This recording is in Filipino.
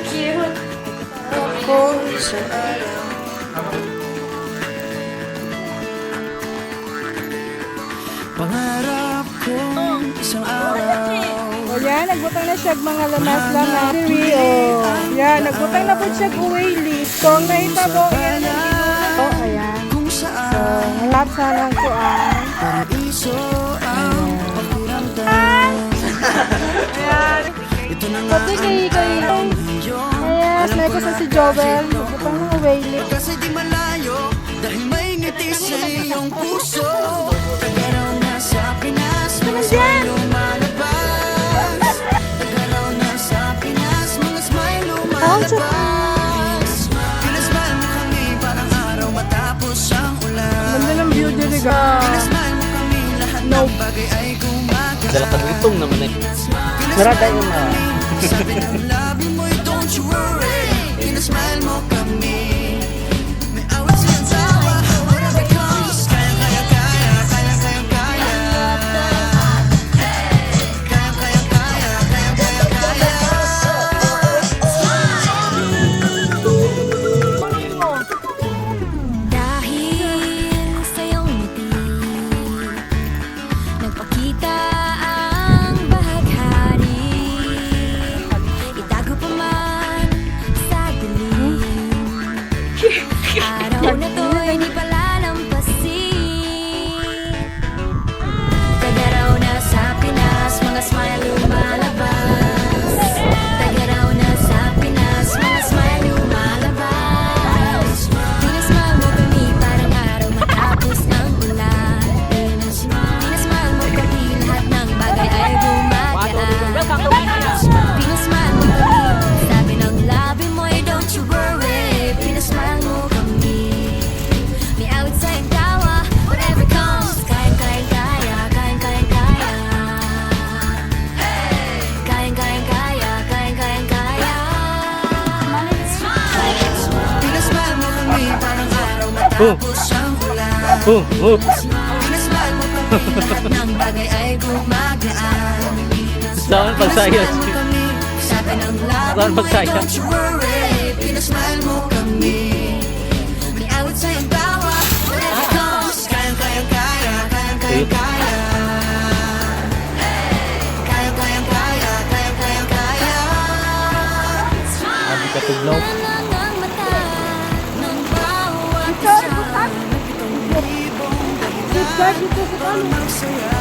Cute. Ako sa araw. Pangarap kong isang araw. O yan, nagbutang na siya mga lamas-lamas. Diri, o. Yan, nagbutang na po siya uwayli. Kung nahitabo, yan ang ginulat. O, ayan. Kung So, saan halap sa lang kuan. paraiso ang pakiramdam. Ayan. Ito na nga Pati kay iyong Ayan, may kasi si Jovel. Nagbutang ng uwayli. kasi di malayo dahil may ngiti sa iyong puso. Tagaraw na sa Pinas, mga smile lumalabas. Tagaraw na sa Pinas, mga smile lumalabas. Pinasmile mo kami parang araw matapos ang ulan. Ganda ng view diri ga. Pinasmile mo kami lahat ng bagay ay gumagaan. Dala ka itong naman eh. Narada yung sabi ng labi mo'y don't you worry. Pinasmile mo kami. May awat silang tawa. Whatever comes. Kaya, kaya, kaya. Kaya, kaya, kaya. Kaya, kaya, kaya. Kaya, kaya, kaya. Dahil sa iyong ngiti, nagpakita ang bahaghari. Itago pa man sa dilim, araw na to'y di palalampasin. Tagaraw na sa Pinas, mga smile lumalabas. Tagaraw na sa Pinas, mga smile lumalabas. Pinasmile mo kami parang araw matapos ang ulan. Pinasmile mo kami lahat ng bagay ay gumagaan. Pinasmile mo kami, sabi ng labi mo ay don't you worry. Pinasmile mo kami, may awit sa iyong tawa. Whatever comes, kayang kayang kaya, kayang kayang kaya. Kayang kayang kaya, kayang kayang kaya. Pinasmile mo kami parang araw matapos ang ulan. Pinasmile mo kami lahat ng bagay ay gumagaan. Saan pagsayas? Sabi ng labi Saan mo pagsayas? don't you worry. Pinasmile mo kami. May awit sa iyong tawa. Whatever comes, kayang kayang kaya. Kayang kayang kaya. Kayang kayang kaya. Kayang kayang kaya. Sabi ka tugnaw. Ng mata ng bawat isa. Dito sa kalo. Magsaya.